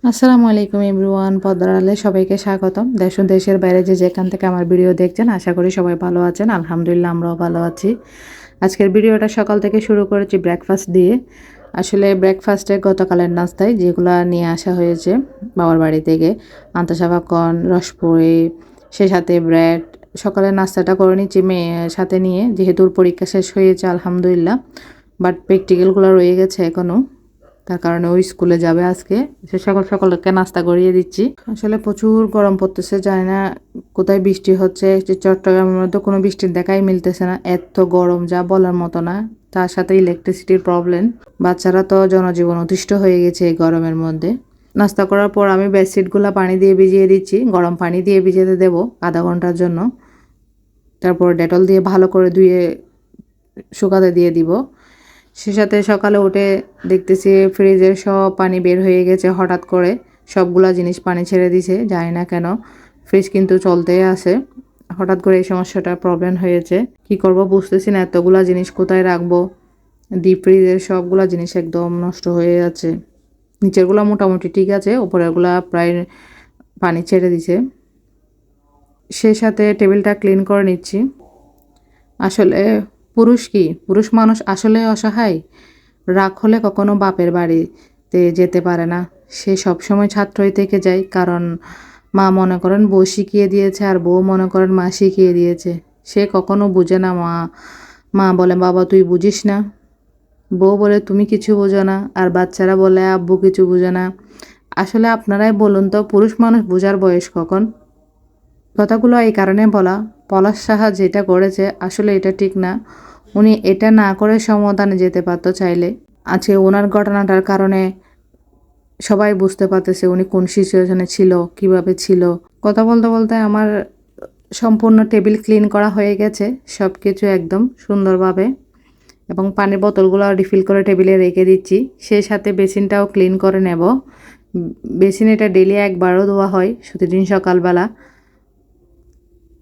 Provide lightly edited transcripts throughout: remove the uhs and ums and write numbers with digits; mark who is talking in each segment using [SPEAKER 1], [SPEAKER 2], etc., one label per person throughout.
[SPEAKER 1] আসসালামু আলাইকুম এভরিওয়ান, পর্দার আড়ালে সবাইকে স্বাগতম। দেশ ও দেশের বাইরে যে যেখান থেকে আমার ভিডিও দেখছেন, আশা করি সবাই ভালো আছেন। আলহামদুলিল্লাহ, আমরাও ভালো আছি। আজকের ভিডিওটা সকাল থেকে শুরু করেছি ব্রেকফাস্ট দিয়ে। আসলে ব্রেকফাস্টে গতকালের নাস্তায় যেগুলো নিয়ে আসা হয়েছে বাবার বাড়ি থেকে, আন্তাসাফা কর্ন, রসপুরি, সে সাথে ব্রেড। সকালের নাস্তাটা করে নিচ্ছি মেয়ে সাথে নিয়ে, যেহেতু ওর পরীক্ষা শেষ হয়েছে আলহামদুলিল্লাহ, বাট প্র্যাকটিক্যালগুলো রয়ে গেছে এখনও। তার কারণে ওই স্কুলে যাবে আজকে। সে সকাল সকালকে নাস্তা করিয়ে দিচ্ছি। আসলে প্রচুর গরম পড়তেছে, জানি না কোথায় বৃষ্টি হচ্ছে। যে চট্টগ্রামের মধ্যে কোনো বৃষ্টির দেখাই মিলতেছে না, এত গরম যা বলার মতো না। তার সাথে ইলেকট্রিসিটির প্রবলেম, বাচ্চারা তো জনজীবন অতিষ্ঠ হয়ে গেছে এই গরমের মধ্যে। নাস্তা করার পর আমি বেডশিটগুলো পানি দিয়ে ভিজিয়ে দিচ্ছি, গরম পানি দিয়ে ভিজিয়ে দেবো আধা ঘন্টার জন্য। তারপর ডেটল দিয়ে ভালো করে ধুয়ে শুকাতে দিয়ে দিব। সে সাথে সকালে উঠে দেখতেছি ফ্রিজের সব পানি বের হয়ে গেছে হঠাৎ করে, সবগুলা জিনিস পানি ছেড়ে দিছে, জানি না কেন। ফ্রিজ কিন্তু চলতেই আছে, হঠাৎ করে এই সমস্যাটা প্রবলেম হয়েছে। কি করব বুঝতেছি না, এতগুলা জিনিস কোথায় রাখবো। ডিপ ফ্রিজের সবগুলা জিনিস একদম নষ্ট হয়ে যাচ্ছে। নিচেরগুলা মোটামুটি ঠিক আছে, উপরেরগুলা প্রায় পানি ছেড়ে দিছে। সে সাথে টেবিলটা ক্লিন করে নিচ্ছি। আসলে পুরুষ মানুষ আসলে অসহায়। রাগ হলে কখনো বাপের বাড়িতে যেতে পারে না, সে সবসময় ছাত্রই থেকে যায়। কারণ মা মনে করেন বউ শিখিয়ে দিয়েছে, আর বউ মনে করেন মা শিখিয়ে দিয়েছে। সে কখনো বুঝে না। মা বলে বাবা তুই বুঝিস না, বউ বলে তুমি কিছু বোঝো না, আর বাচ্চারা বলে আব্বু কিছু বুঝে না। আসলে আপনারাই বলুন তো, পুরুষ মানুষ বোঝার বয়স কখন? কথাগুলো এই কারণে বলা, পলাশ সাহা যেটা করেছে আসলে এটা ঠিক না। উনি এটা না করে সমাধানে যেতে পারতো চাইলে। আজকে ওনার ঘটনাটার কারণে সবাই বুঝতে পারতেছে উনি কোন সিচুয়েশনে ছিল, কিভাবে ছিল। কথা বলতে বলতে আমার সম্পূর্ণ টেবিল ক্লিন করা হয়ে গেছে, সব কিছু একদম সুন্দরভাবে। এবং পানির বোতলগুলো রিফিল করে টেবিলে রেখে দিচ্ছি। সেই সাথে বেসিনটাও ক্লিন করে নেব। বেসিন এটা ডেলি একবারও ধোয়া হয় প্রতিদিন সকালবেলা,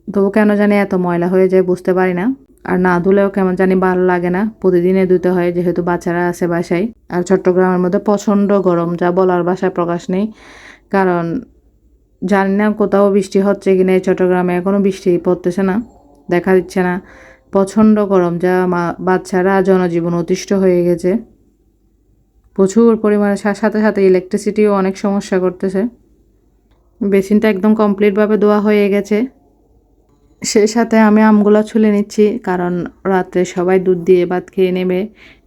[SPEAKER 1] তবু কেন জানি এত ময়লা হয়ে যায় বুঝতে পারি না। আর না ধুলেও কেমন জানি ভালো লাগে না, প্রতিদিনে ধুতে হয় যেহেতু বাচ্চারা আছে বাসায়। আর চট্টগ্রামের মধ্যে প্রচণ্ড গরম, যা বলার ভাষায় প্রকাশ নেই। কারণ জানি না কোথাও বৃষ্টি হচ্ছে কিনা, এই চট্টগ্রামে এখনও বৃষ্টি পড়তেছে না, দেখা দিচ্ছে না। প্রচণ্ড গরম, যা বাচ্চারা জনজীবন অতিষ্ঠ হয়ে গেছে প্রচুর পরিমাণে। সাথে সাথে ইলেকট্রিসিটিও অনেক সমস্যা করতেছে। বেসিনটা একদম কমপ্লিটভাবে ধোয়া হয়ে গেছে। সেই সাথে আমি আমগুলো ছুলে নিচ্ছি, কারণ রাত্রে সবাই দুধ দিয়ে ভাত খেয়ে নেবে।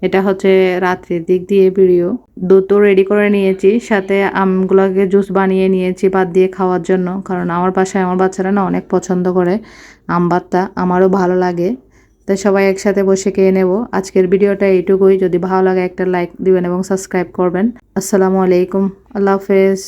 [SPEAKER 1] এটা হচ্ছে রাত্রের দিক দিয়ে ভিডিও। দুধ তো রেডি করে নিয়েছি, সাথে আমগুলোকে জুস বানিয়ে নিয়েছি ভাত দিয়ে খাওয়ার জন্য। কারণ আমার বাসায় আমার বাচ্চারা না অনেক পছন্দ করে আম ভাতটা, আমারও ভালো লাগে। তাই সবাই একসাথে বসে খেয়ে নেব। আজকের ভিডিওটা এইটুকুই। যদি ভালো লাগে একটা লাইক দিবেন এবং সাবস্ক্রাইব করবেন। আসসালামু আলাইকুম, আল্লাহ হাফেজ।